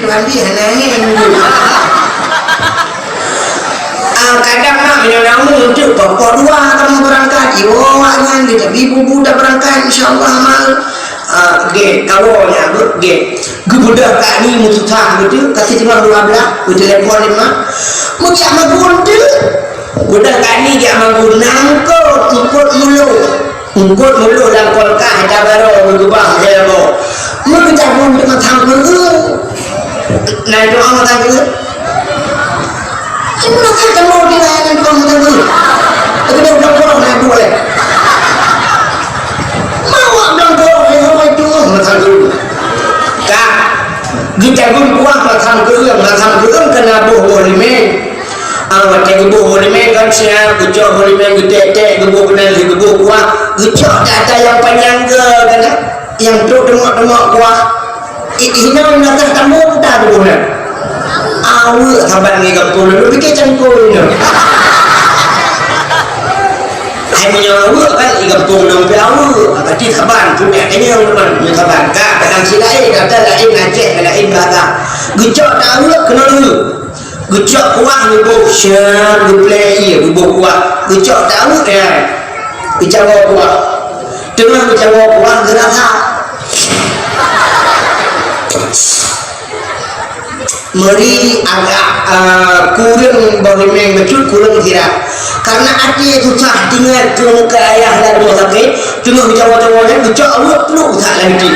mandi hanangin kadang nak menyalamu untuk pokok dua kamu berangkat iwawangan kita ibu budak berangkat insyaAllah mal ge kawalnya ge gebudak kami mututah gitu kasih cuma 12 betul telepon lima mungkin amat buntu budak kami dia amat nangkut ngkut mulu dan kolkah kita baru berubah helmo mungkin cabun dengan tanggung nah itu amat tanggung cuma nak kamu di layanan kamu tanggung tapi dia udah korong nak boleh mau ambil korong yang itu tanggung kak kita pun kuat tanggung kena boh limen macam ibu boleh kan siap gejok boleh gede gebu kenal gebu kuah gejok data yang panjang ke kan yang tu demok kuah ini nak tamu dah tu kan awak sabar ni kampung lu fikir cangkul ni hai punya awak kan kampung lu pe awak tadi sabar tu ni kena orang ni sabar kak kadang silai kata lain ngajak lain baga gejok dah awak kena dulu gejok kuah ibu syar play ibu kuah gejok tahu ya bicara kuah dengan bicara kuah gerasa meri agak kurang bagaimana betul kurang kira karena hati susah dengar ke muka ayah dan rumah sakit cuma bicara-bicara gejok awak perlu tak lagi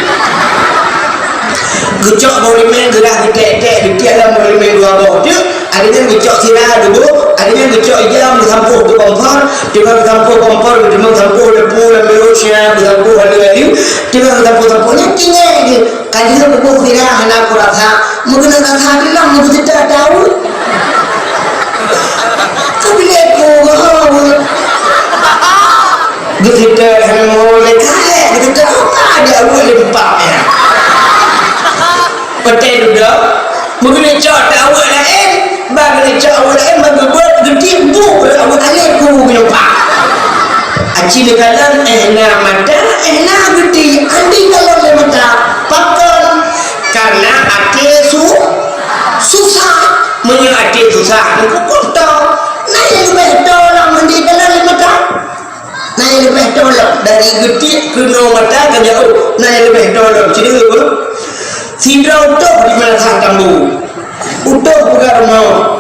gejok bagaimana gerak gede di dalam bagaimana dua bawah tu adanya gejok sirah dulu adanya gejok jam disampur ke kompor dengan disampur kompor dengan disampur lepu lemberusnya disampur halu-halu dengan disampur-sampurnya tinggal kadang lepu sirah anak kurasa mungkin anak hadilah mungkin tidak tahu tapi lepu kita mulai kaya kita ada boleh lempaknya betul juga mungkin cak awak lain bagi cak awak lain bagi buat gede bu awak lain ku nampak aci dekalan mata gede andi kalau le mata pakon karena ate susah menye ate susah ku kontol naik lebih tolong mandi dalam le mata naik lebih tolong dari gede ke mata ke jauh naik lebih tolong jadi Sindra utuh di mana sang tambu, utuh bukan rumah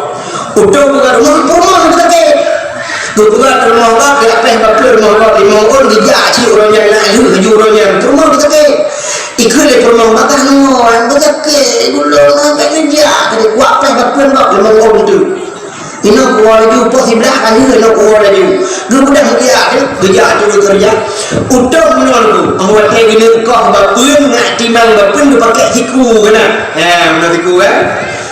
bukan rumah kau tidak pernah bapur rumah kau di mongkol di jaci orangnya nak hidup orangnya rumah kita ke ikut le rumah bakah nuan kita ke gulung sampai kerja jadi kuat pernah bapur kau di mongkol itu ini kuat itu positif kali ini kuat itu bukan dia kerja itu kerja utuh menolak awak kayak gini kau bapun nak timbang bapun tu pakai siku kena mana siku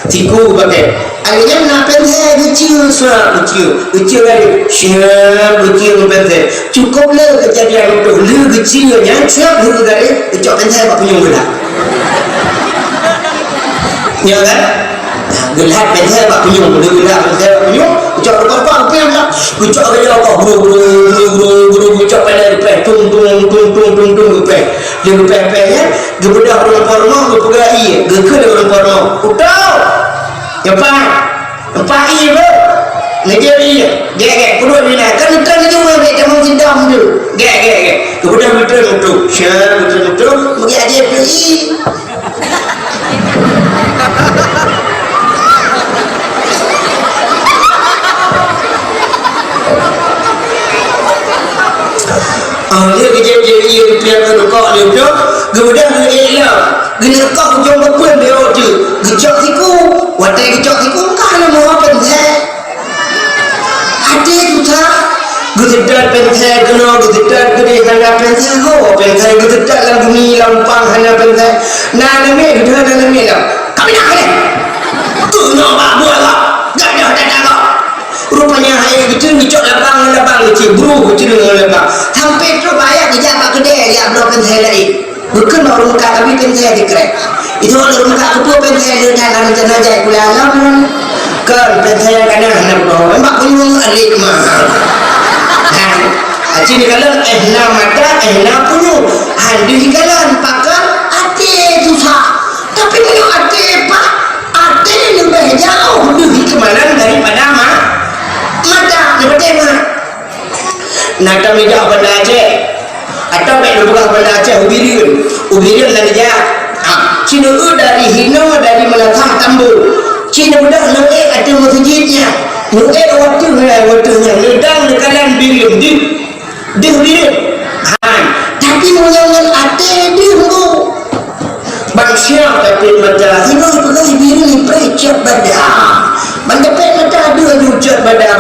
siku pakai akhirnya nak pensel kecil lagi siap kecil pensel cukup le kejadian itu le kecilnya siap dulu dari cok pensel apa punya gula ya kan gelap pensel apa punya gula pensel punya cok apa punya lah cok aja kau guru cok pendek tung dia pe-pe-nya gebedah orang porno gepegai geker orang porno utau apa iya bro ngejar iya gek kudu bina kan juga dia mau cinta dulu gek gebedah betul syar betul mungkin aja beli dia kejadian dia pihak kau dia tu kemudian dia gini kau jom berpun dia tu gejok siku watai gejok siku kan mau pensel ada tu tak gededat pensel kena gededat gede hanya pensel ho pensel gededat lagu ni lampang hanya pensel nah lemi gededat lemi lah kami nak ni tu nak buat lah tak ada rupanya hai kecil gejok labang kecil bro kecil labang sampai tu bayar dia apa kedai dia belum pensel lagi bukan orang muka tapi pensel dikrek itu orang muka ketua pensel dia jangan jenazah pula alam kan pensel kena hendak bawa memang punya alik mahal aci ni kalau mata punya handi kalan pakar ati susah tapi punya ati pak jauh lebih kemanan daripada mata daripada mak. Nak kami jauh pada Aceh atau baik lupa pada Aceh ubirian dan dia Cina dari Hino dari Melaka Tambu Cina udah nuek ada masjidnya nuek waktunya nedang nekalan birim di ubirian tapi menyangan ate di hulu bangsa tapi mata Hino penuh birim precet badan bandepet mata ada ucap badan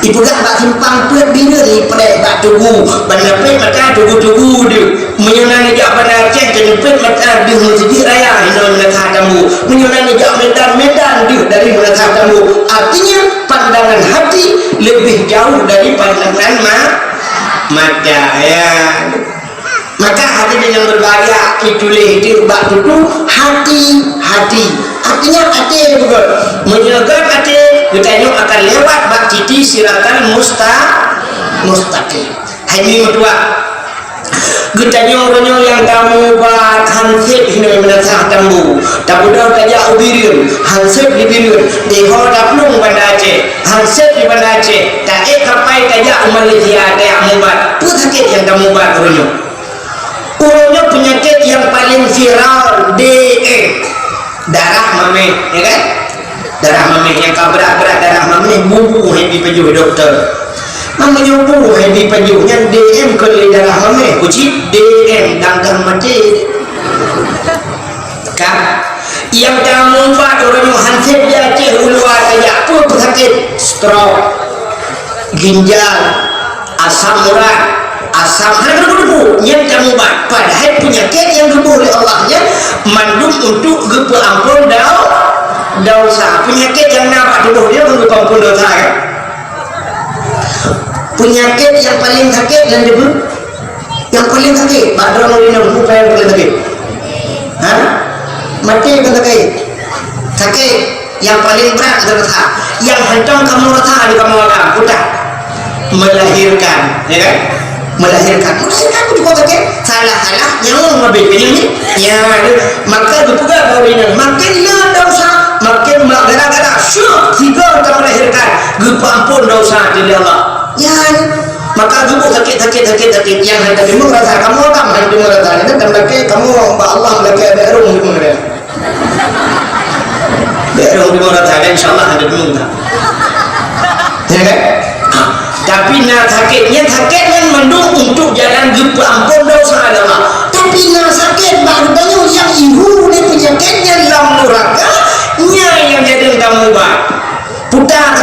ibu gak bak simpang pet bila ni prek bak tugu bandepet mata tugu dia menyunang jak pada Aceh jenepet mata di masjid raya Hino Melaka Tambu menyunang jak medan dia dari Melaka Tambu artinya pandangan hati lebih jauh dari pandangan mata ya. Maka hati yang berbahagia itulah itu bak tutu hati artinya hati betul menjaga hati kita akan lewat bak titi siratan mustaqim. Ini kedua kita orang yang kamu buat hansip ini Melaka Tambu tak udah kaja ubiriun hansip ubiriun deho daplung pada Aceh hansip di pada Aceh tak kapai kaja Malaysia tak mubat tu sakit yang kamu buat Urutnya penyakit yang paling viral DM darah mame, ya kan? Darah mame yang berat darah mame bubuh yang dipejuh dokter. Mamanya bubuh yang dipejuh yang DM ke darah mame, uji DM dangdang mati. Kan? Yang kamu buat orang yang hansip dia Aceh uluar kayak apa penyakit stroke, ginjal, asam urat. Asam hanya berdebu yang kamu buat padahal penyakit yang dibuat oleh Allahnya mandum untuk gepa ampun dosa penyakit yang nampak tubuh dia gepa ampun dosa kan penyakit yang paling sakit dan debu yang paling sakit Pak Drama ini bukan yang paling sakit mati kan sakit yang paling berat rasa yang hancur kamu rasa di kamu akan putar melahirkan ya kan melahirkan juga pakai salah yang lebih ini ya maka juga baru ini makin dosa makin gara-gara syuk tiga kita melahirkan gepa ampun dosa di Allah ya maka juga sakit yang hendak kamu merasa kamu akan hendak merasa ini dan kamu Allah lagi berung di mana berung di mana tadi insyaallah ada dulu ya kan tapi sakitnya mendung untuk jalan gepa ampun dosa adalah tapi sakit barunya yang ibu ni penyakitnya dalam neraka yang jadi kamu buat putar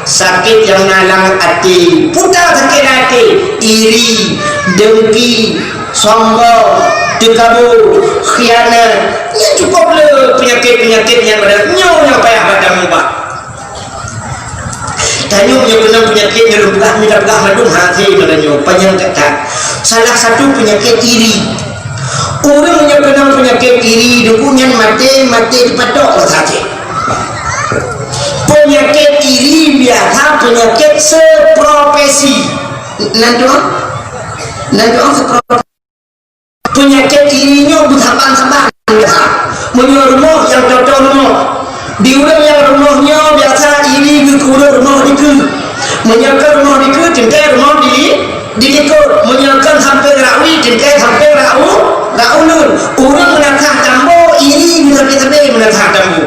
sakit yang nalang hati putar sakit hati iri dengki sombong tekabur khianat ya cukup le penyakit yang beratnya yang payah padamu buat tanyo yang kena penyakit yang minta madung hati menanyo panjang kata salah satu penyakit iri orang yang kena penyakit iri dukungan mati dipatok hati penyakit iri biasa penyakit seprofesi nanti seprofesi penyakit irinya bersaban biasa menyuruh yang cocok di orang yang rumahnya biasa ini kurang rumah diku menyakan rumah diku tingkai rumah dikur menyakan sampai rawi tingkai sampai raunun orang menatah tambo ini bisa-bisa menatah tambo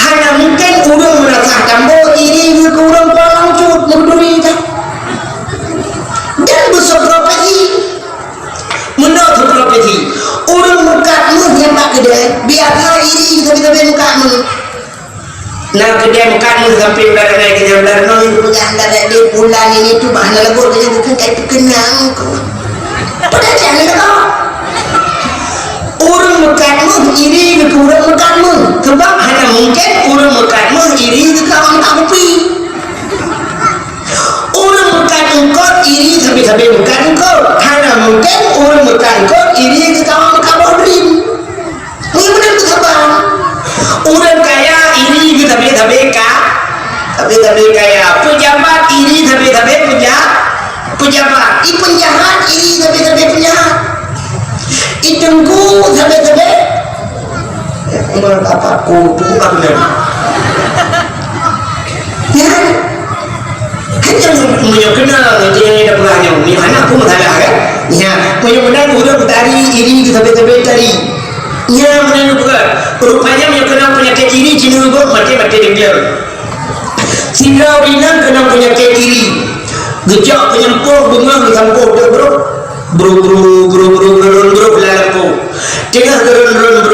hanya mungkin orang menatah tambo ini kurang palang cut menduri dan berseprofesi menurut profesi orang mukatmu yang tak gede biasa ini bisa-bisa mukatmu nak kedai makan sampai berada naik ke jalan no yang ada di bulan ini tu bahan lebur dia bukan kayak kenang ko pada jangan kau orang makanmu iri ke orang makanmu sebab hanya mungkin orang makanmu iri ke kawan kapi orang makan engkau iri sampai makan engkau hanya mungkin orang makan engkau iri ke kawan kabodrin ini benar tu sebab orang kaya iri tapi kaya pejabat iri tapi pejabat penjahat iri tapi penjahat tengku tapi tapaku tu bukan benar. Ya, hanya punya kenal dia yang dah pernah yang ni anak pun salah kan. Ya, punya benar udah tari ini sampai tari. Ya, benar juga. Rupanya punya kenal penyakit iri Cina pun mati dia. Sindra Winang kena penyakit iri. Gejak penyempuh bunga dicampur dia bro lampu tengah gerun-gerun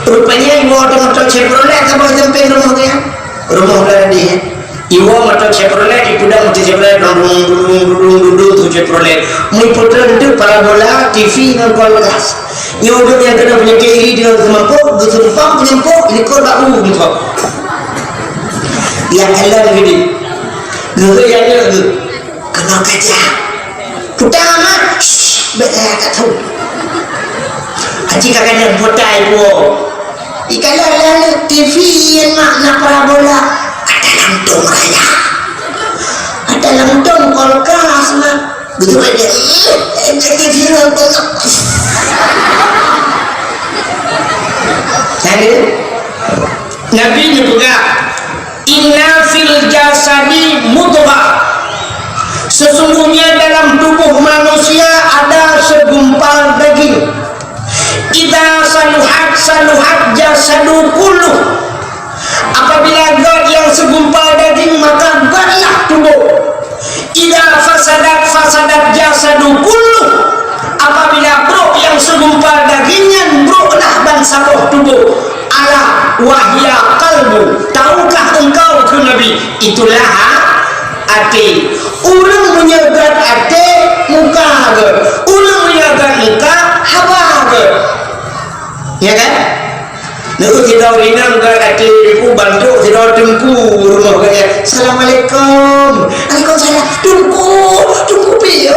rupanya ibu motor Chevrolet sampai sampai rumah dia ibu motor Chevrolet ibu dah motor Chevrolet tu Chevrolet muy putra itu parabola TV dan kualitas ibu yang kena penyakit iri dengan semampu bersurfam penyempuh ini kau baru gitu yang Allah gini gede yang ada kena kaca pertama tak tahu aji kakak yang potai po ikan lalu TV yang makna parabola ada lantung raya ada lantung kulkas mah betul aja TV lantung jadi Nabi juga inna fil jasadi mudghah sesungguhnya dalam tubuh manusia ada segumpal daging idza saluhat jasadu kullu apabila God yang segumpal daging maka godlah tubuh idza fasadat jasadu kullu apabila bro yang segumpal dagingnya brolah bangsa tubuh ala wahya qalbu tahukah engkau ke Nabi itulah hati ulang menyagat hati muka ke ulang menyagat muka hawa ke ya kan lalu tidak rinang ke hati ku bantu tidak tengku rumah kaya Assalamualaikum Waalaikumsalam tungku piyo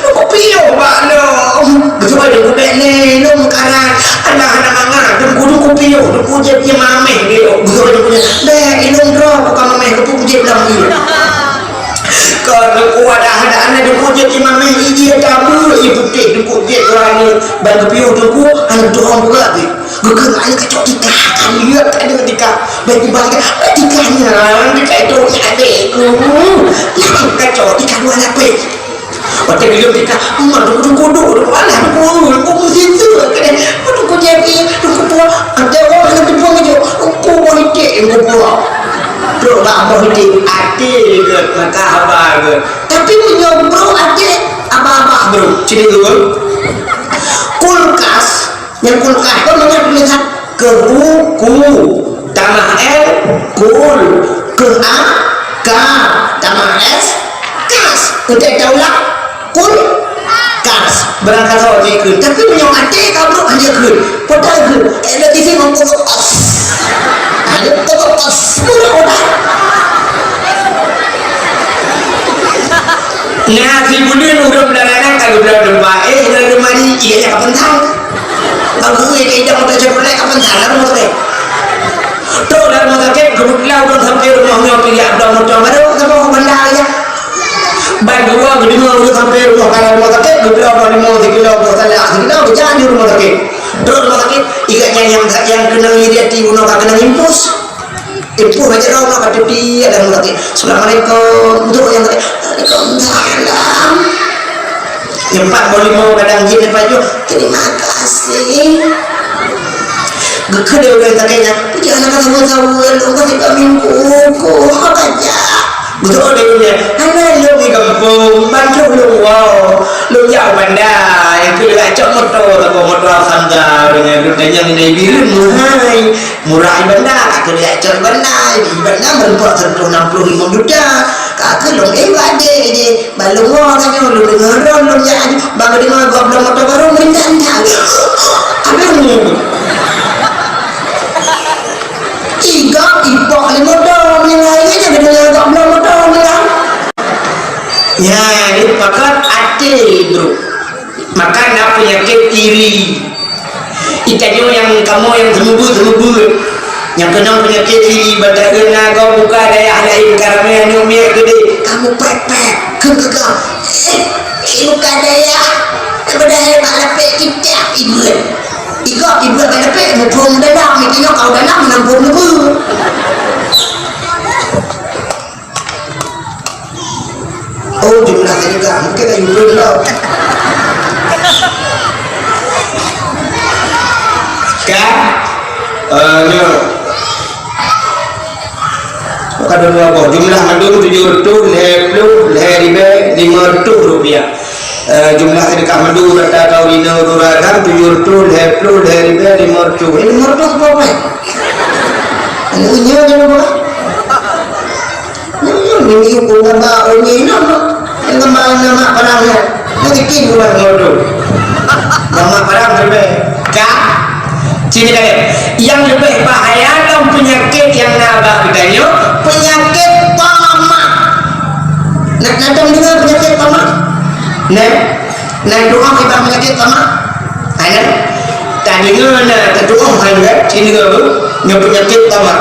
tungku piyo bakno betul tungku bekne nung karan anak-anak mangan tungku piyo tungku je mameh dia betul tungku dek inung dro bukan mameh tungku je bilang dia kalau kuat ada anak tungku je mameh dia tabu ibu teh tungku je orang bantu piyo tungku anak doang pula dia bukan anak kacau kita kan lihat ada ketika bagi-bagi ketikanya itu adekku lah kacau kita dua lapis waktu dia ketika tunggu alah tunggu situ kan tunggu jadi tunggu tua ada orang yang tunggu aja tunggu politik tunggu tua bro abah itu ade ke maka abah ke tapi punya bro ade abah bro sini dulu kulkas yang kulkas itu namanya tulisan ke buku tambah L kul ke A K tambah S kas udah daulah kul kas berangkat saja ke tapi punya adik kamu hanya ke potong ke ada TV ngomong ada potong udah nah si bunin udah belarangan kalau udah baik udah mari iya yang penting kalau gue kayak mau baca boleh kapan salah mau pakai tuh dalam mau pakai kebetulan udah sampai rumahnya pilih ada motor baru sama benda ya baik gua gede mau udah sampai rumah kalau mau pakai kebetulan kalau mau 3 kilo salah kita berjalan di rumah pakai terus rumah pakai ikannya yang kena iri di bunuh kena impus impus aja dong mau kata dia dan mau pakai Assalamualaikum betul yang pakai Waalaikumsalam yang 45 kadang jadi baju terima kasih gak ada orang takenya jangan sama-sama lu kasih kami buku apa aja betul ada dia anak lu di kampung bantu lu wow lu jauh bandar yang kuliah cok motor sangga dengan rutanya ini biru murah bandar kuliah cok bandar berbuat 165 juta kakak lu ade je balung orang yang lu dengar lu jadi bang dengar goblok motor baru menantang apa lu tiga ipok ni motor ni lain je dengar goblok motor ni ya ini pakat ate bro makan apa penyakit iri ikannya yang kamu yang sembuh yang kena penyakit iri badak kena kau buka daya lain karena yang miak gede kamu pepek kegagah buka daya daripada hebat lepek kita ibu Ikut ibu tak dapat mumpung dalam ni tengok kau dalam menampung apa. Oh jumlah saya juga mungkin tak ibu dulu. Kan? Kadang apa? Jumlah mandung 750 rupiah. Jumlah sedekah madu kata kau dina kurang 750 500. Ini 500 apa? Ini unya je apa? Ini pun apa? Ini nama. Ini nama parangnya. Nanti kini buat madu. Nama parang lebih. Kak? Sini kalian. Yang lebih bahaya dalam penyakit yang nabah katanya penyakit tamak. Nak datang dengan penyakit tamak? Nah doa kita penyakit tamak. Ada. Tadi mana terdoa hanya sini ke penyakit tamak.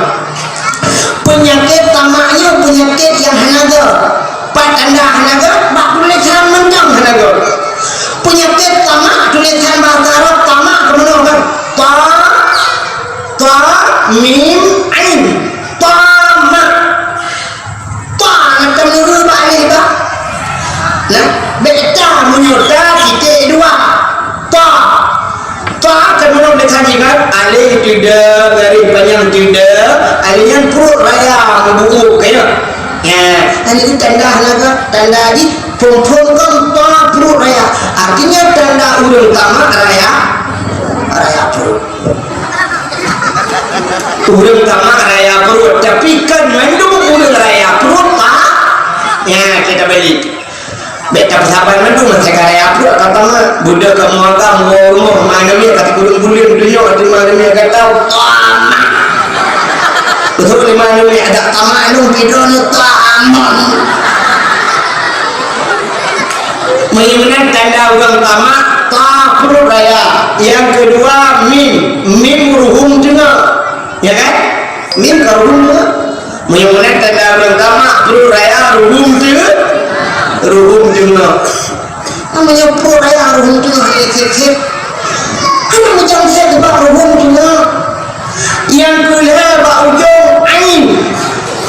Penyakit tamaknya penyakit yang hanaga. Patanda hanaga, bak tulisan menjang hanaga. Penyakit tamak tulisan bahasa Arab tamak kemana kan? Ta mim ain tamak. Ta nak menurut balik tak? Nah, beta menyudah titik dua. Ta kan menurut dekat jimat alih tidak garis panjang tidak alihnya perut raya membuku kaya. Ya, ini tanda hanaga tanda di perempuan kan ta perut raya. Artinya tanda urang tamak raya perut. Urang tamak raya perut tapi kan mendung urang raya perut tak? Ya, kita balik. Beta persahabat mendung macam raya perut kata mah budak kamu agak ngomong mana dia kata gulung-gulung dunia kata mana dia kata tamak. Betul di mana dia ada tamak lu pidon tamak. Mengenai tanda urang tamak ta perut raya. Yang kedua mim ruhum juga. Ya kan? Mim ruhum juga. Mengenai tanda urang tamak perut raya ruhum juga. Namanya perut raya ruhum juga kecil. Ada macam saya sebab ruhum juga. Yang kedua bak ujung ain.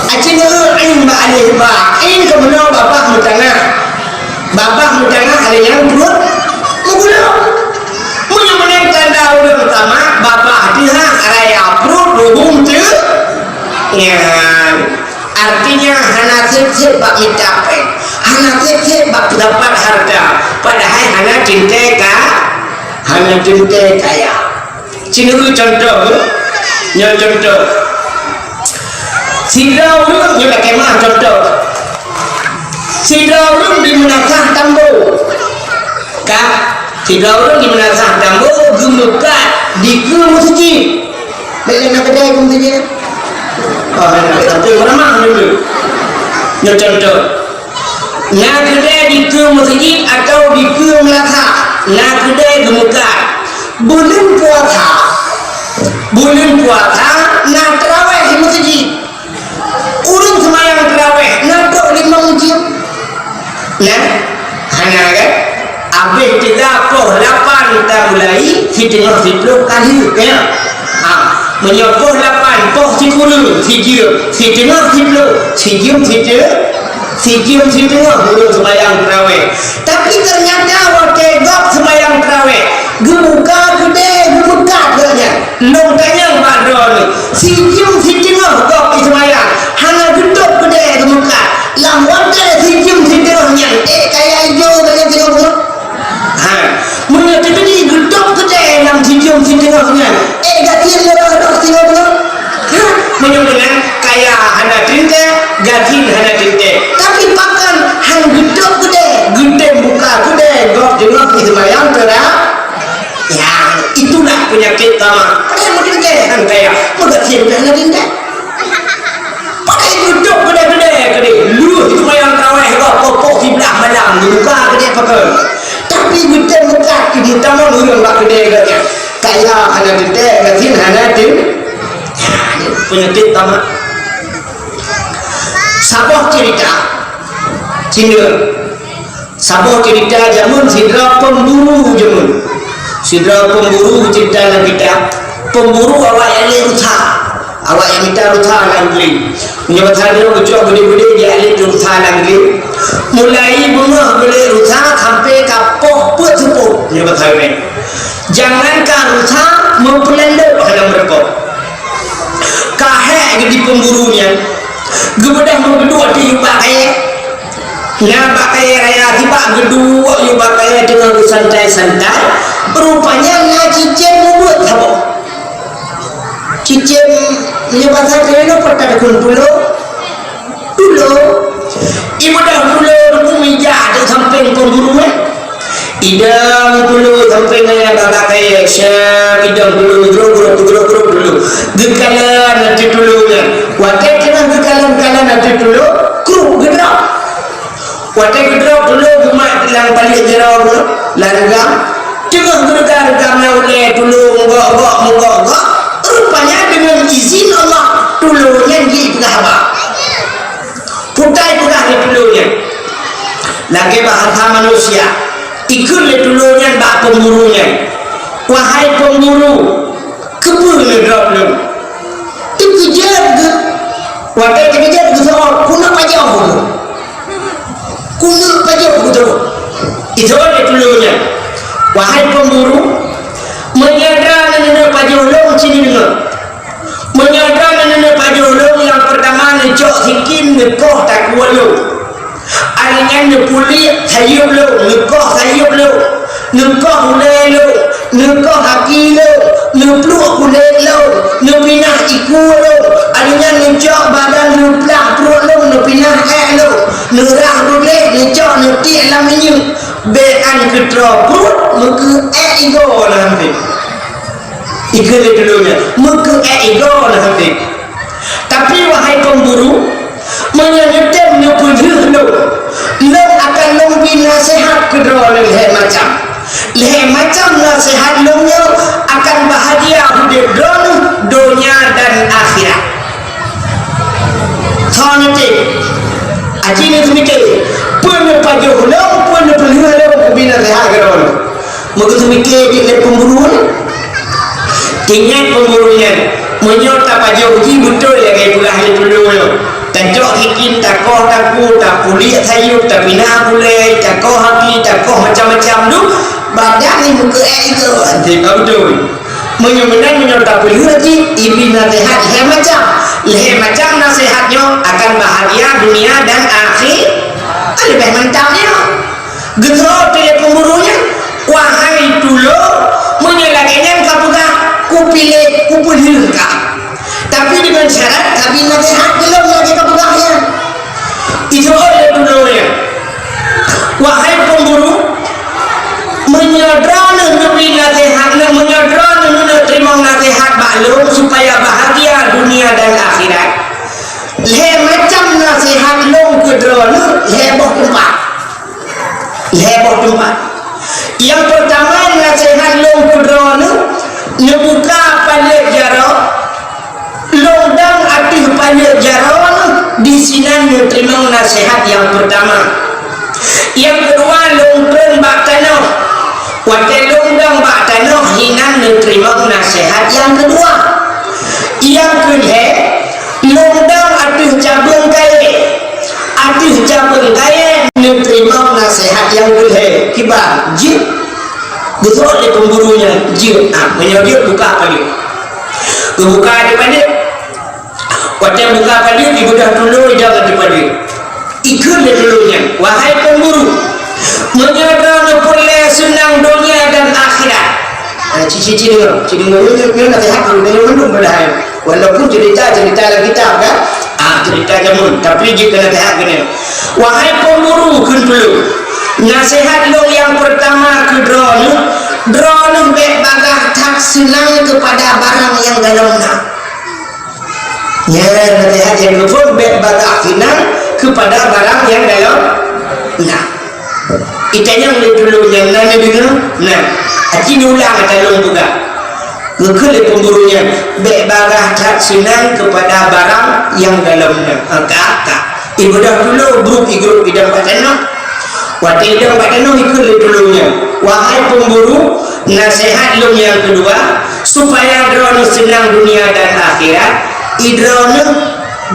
Acina ain bak alih bak. Ain kemana bapak mutangah. Bapak mutangah ada yang perut menggulau. Mengenai tanda urang pertama bapak dia raya perut ruhum tu. Ya, artinya hana sip bak mencapai, hana sip bak dapat harta. Padahal hana cinta kaya. Cina contoh, yang contoh. Sidra urang ni pakai mah contoh. Sidra urang di menasah tambo. Kak, sidra urang di menasah tambo gemukat di ke masjid. Baik nak kedai ke masjid. Oh, nak kedai orang mah dulu. Yang contoh. Nak kedai di ke masjid atau di ke menasah. Nak kedai gemukat. Bulan puasa nak terawih di masjid. Urang semayang terawih nak 5 masjid. Nah, hanya kan? Habis 38 kita mulai fitnah 10 kali ya. Menyopoh 8 poh 10 fitnah 10 sijim urang semayang terawih. Tapi ternyata waktu gop semayang terawih gemuka katanya long tanya padron sijim gop semayang hana gedok gede gemuka lawan ada sijim nya kayak hijau dengan tengok menyatu tadi gedok gede yang sijim nya gatin lorong tengok menyebutkan kayak hana tinte gatin hana tinte tapi pakan hang gedok gede buka gede gop jengok semayang terang. Ya, itulah penyakit tamak. Ada yang mungkin hang kayak gatin hana tinte. Pakai gedok gede. Lu itu mayang terawih kok sebelah malam buka gede pakai. Tapi gede buka di taman urang bak gede katanya. Kayak hana tinte gatin hana tinte. Penyakit tamak. Sabah cerita Cina. Sabah cerita zaman sidra pemburu zaman. Sidra pemburu cerita dalam kitab. Pemburu awak yang ruta, awak yang minta ruta lagi. Menyebut hari itu cuak gede-gede dia alih ruta lagi. Mulai bunga beli ruta sampai kapok betul. Menyebut hari ini. Jangankan ruta mempelendek dalam mereka. Kahek di pemburunya. Gebedah menggedua di pakai. Yang pakai raya tiba gedua yang pakai dengan santai-santai. Rupanya nak cicim membuat apa? Cicim menyebab saya itu pernah dulu. Ibu dah dulu bumi jadi sampai pemburunya. Idam dulu sampai naya kakak kaya syam. Idam dulu grup dulu. Gekalan nanti dulunya. Wakai kena gekalan nanti dulu. Grup gerak. Wakai gerak dulu rumah yang balik jerau dulu. Larga. Tengah gergar-gergarnya oleh dulu menggok. Rupanya dengan izin Allah dulunya diibnahwa. Putai-putai dulunya. Lagi bahasa manusia. Ikut dulunya bak pemburunya. Wahai pemburu, kebun drop lu. Dikejar ke. Wakai dikejar ke seorang. Kuna pajak begitu. Itu oleh dulunya. Wahai pemburu, menyadar nenek pajolong sini dengar. Menyadar nenek pajolong yang pertama necok sikim nekoh tak kualu. Aringan nepuli sayup lu, nekoh sayup lu, nekoh hulai lu, nekoh haki lu, nepluk hulai lu, nepinah iku lu. Aringan necok badan neplah perut lu, nepinah lu, nerah hulai necok netik laminya. Bean kedra perut muka ego nanti. Ikut dulunya muka ego nanti. Tapi wahai pemburu, menyetem nyupujuh lu, lu akan lumpi nasihat kedra leher macam nasihat lu akan bahagia hidup dunia dan akhirat. Nanti, aji ni semikir. Pernah pajak ulang, pernah pelihara bina sehat kerana. Maka semikir dia pemburuan. Tinggal pemburunya. Menyerta pajak uji betul ya kaya pula hal dulu. Tak jok hikim, tak koh taku, tak kuliah sayup, tak bina kulai, tak koh haki, tak koh macam-macam tu. Badan ni muka itu. Nanti kau betul. Menyerta pelihara uji, ibi nasihat leher macam nasihatnya akan bahagia dunia dan akhir. Lebih mantapnya gerak dia pemburunya. Wahai dulu menyelagainya kapuga kupilih tapi dengan syarat tapi nasihat belum lagi kapuganya. Itu oleh dulunya. Wahai pemburu, menyadran lebih nasihat, menyadran menerima nasihat maklum supaya bahagia dunia dan akhirat. Leher macam nasihat long kedrona heboh tempat. Yang pertama nasihat long kedrona ngebuka palik jarak longdang aktif palik jarak di sini menerima nasihat yang pertama. Yang kedua longdang bak tanah wakil longdang bak tanah hinan menerima nasihat yang kedua. Yang kedua longdang aktif cabang kaya menerima nasihat yang kedua. Kibar jin betul oleh pemburunya jin menyebut buka palik. Buka depan dia. Waktu buka palik ibu dah dulu jangan depan dia. Ikut dulunya. Wahai pemburu, menyadar boleh senang dunia dan akhirat. Cici dia nasihat dulu belum berhasil. Walaupun cerita dalam kitab kan, cerita jamun. Tapi jika nasihat kena. Wahai pemburu dulu. Nasihat lo yang pertama ke drone bagah tak senang kepada barang yang dalamnya. Ya, nasihat yang kedua bagah senang kepada barang yang dalam. Nah, itu yang dulu yang nanya dengar. Nah, aji ulang kata lo juga. Ngekele pemburunya bagah tak senang kepada barang yang dalamnya. Kata ibu dah dulu grup idam batana. Waktu idam batana ikut dulunya. Wahai pemburu, nasihat lu yang kedua supaya drone senang dunia dan akhirat. Idrone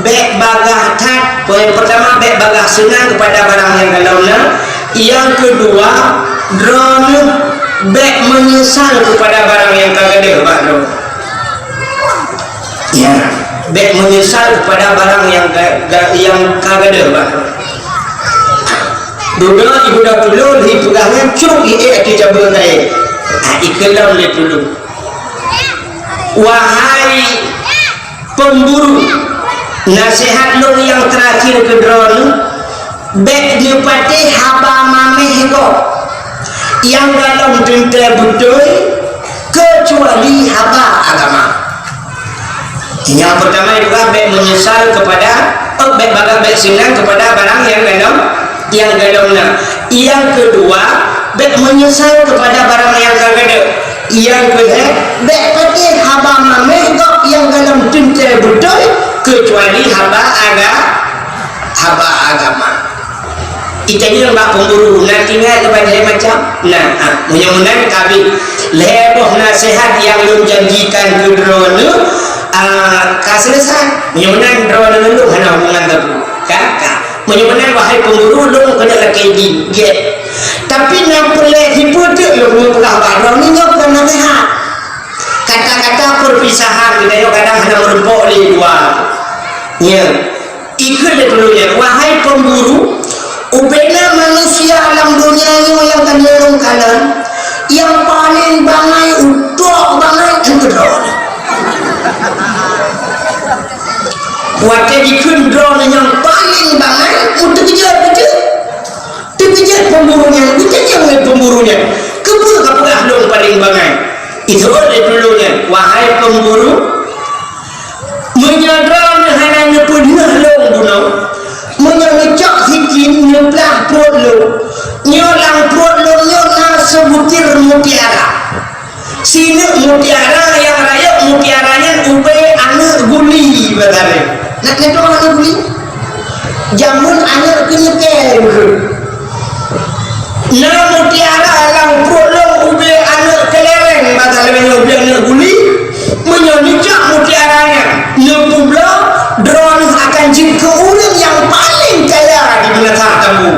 bek bagah tat. Poin pertama bek bagah senang kepada barang yang galaunya. Yang kedua drone bek menyesal kepada barang yang kagak ada. Ya, bek menyesal kepada barang yang kagak ada. Dulu ibu dah dulu di pegangan cuk di cabang saya. Ikelam le dulu. Wahai pemburu, nasihat lo yang terakhir ke drone, bek nyepati haba mameh go. Yang dalam tinta betul kecuali haba agama. Yang pertama juga bek menyesal kepada bek bagai bek senang kepada barang yang galaunya. Yang kedua bek menyesal kepada barang yang kagak. Yang kedua bek pati haba mameh yang dalam tinta betul kecuali haba agama. Kita ni lembak pemburu nanti ingat kepada saya macam mudah-mudahan kami leboh nasihat yang lu janjikan ke drone selesai. Mudah-mudahan drone lu hanya hubungan tabu kakak. Mudah-mudahan wahai pemburu lu kena lakai get. Tapi nak boleh hipotek lu punya pegawai ni nak kena nasihat. Kata-kata perpisahan kita kadang hanya merempok oleh dua. Ya, ikut dulunya wahai pemburu. Ubena manusia alam dunia ini yang kenderung kanan yang paling bangai utok bangai itu drone. Waktu dikun drone yang paling bangai untuk kejar pemburunya, kejar pemburunya. Keburu kapal dong paling bangai. Itu oleh dulunya wahai pemburu menyadar hanya pernah long bunuh. Menyangcak hikin nyeplang perut lu nyolang perut lu nyona sebutir mutiara sini mutiara yang raya mutiaranya ube anak guli berkali nak itu anak guli jamun anak kenyeker nah mutiara alang perut lu ube anak kelereng berkali ube anak guli menyangcak mutiaranya nyepublah drone akan jika orang yang paling kaya di negara kamu.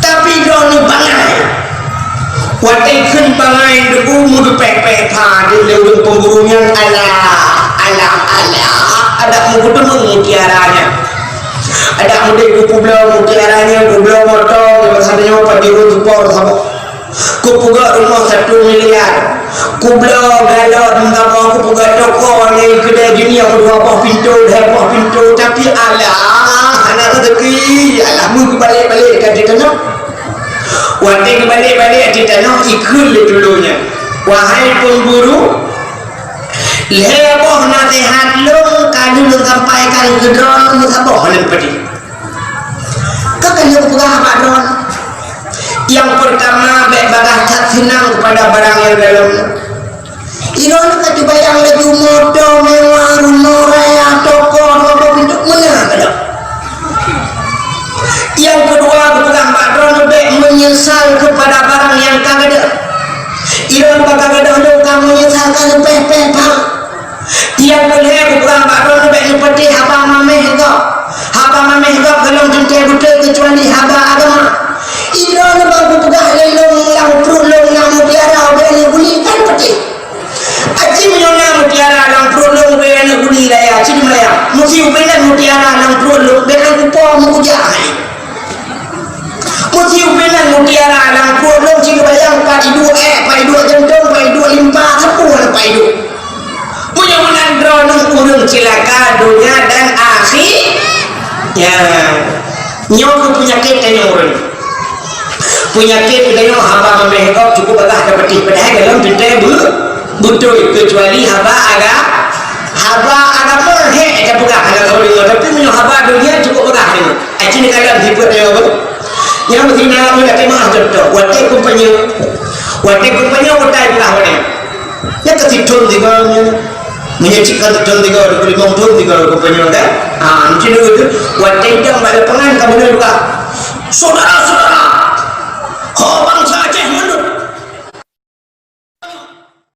Tapi drone bangai. Watai kun bangai debu mudu pek-pek pa di leweng pemburunya ala ada mudu mutiaranya. Ada mudu kubla mutiaranya kubla motor maksudnya pada rumah por sama. Kupuga rumah 1 miliar. Kubla galot ngapa kupuga toko ni kedai dunia berapa pintu tapi anak rezeki mu balik kat tanah wanti balik di tanah ikut dulunya wahai pemburu leboh nasihat lu kali lu sampaikan ke drone lu saboh lan padi kakak kupuga apa drone yang pertama bagah tak senang kepada barang yang dalam iron kata bayang lagi motor mewah rumah raya toko pintu mana. Yang kedua bukan patron menyesal kepada barang yang kagak ada. Iron kagak ada kamu menyesalkan peh yang kedua bukan patron seperti haba mameh kalau tidak betul kecuali haba agama. Iron baru pegah lelong yang perut yang mutiara boleh guli kan peti. Aci menyona mutiara yang perut boleh guli raya cini Melayu. Musi ubenan mutiara yang perut benan kupo mujahai. Musi ubenan mutiara yang perut cini bayang pai dua jantung pai dua limpah sepuluh pai dua. Mudah-mudahan drone urung cilaka dunia dan akhir. Ya, nyok penyakit tanya orang. Penyakit tanya haba mameh cukup agak dapat padahal dalam pintai betul kecuali haba agama ada bukan ada kalau dengar tapi punya haba dunia cukup agak ni. Acini kalau hidup dia apa? Yang mesti nak boleh terima contoh. Watai kumpanya watai bukan orang. Ya ketidun juga menyecikan ketidun juga boleh mengtun juga kumpanya kan? Macam itu watai jam pada pengan kamu juga. Saudara